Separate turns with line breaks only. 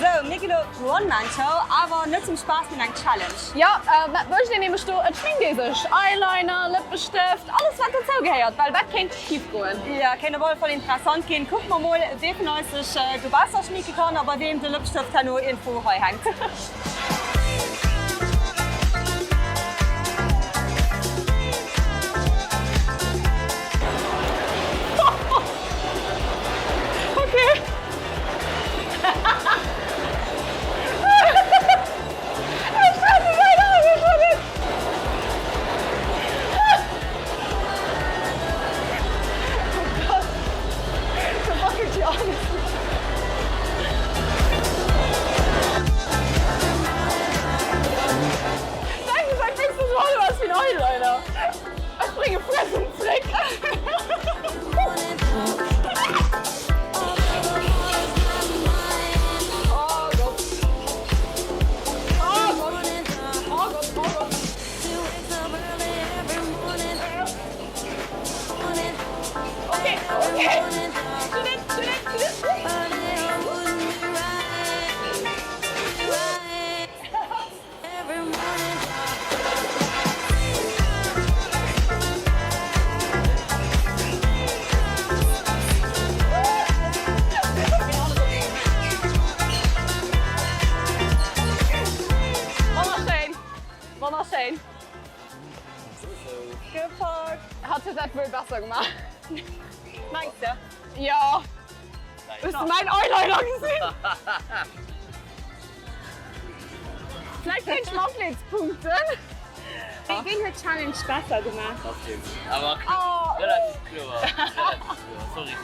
So, wir gehen One-Man-Show, aber nicht zum Spaß mit einer Challenge.
Ja, was ich nehme, du ein Schminkdöser, Eyeliner, Lippenstift, alles was dazu gehört, weil was kennt schief gehen.
Ja, keine wohl voll interessant gehen. Guck mal, wer von uns sich du Wasser schminken kann, aber wem der Lippenstift da nur irgendwo hängt.
Okay. Ich bringe Fressen Fleck. Wunderschön.
Gepackt.
Hat sie das wohl besser gemacht?
Meinst du?
Ja. Hast du meinen Eyeliner gesehen? Vielleicht krieg ich Schmacklitzpunkte.
Wen hat Challenge besser gemacht?
Aber relativ klar. Sorry.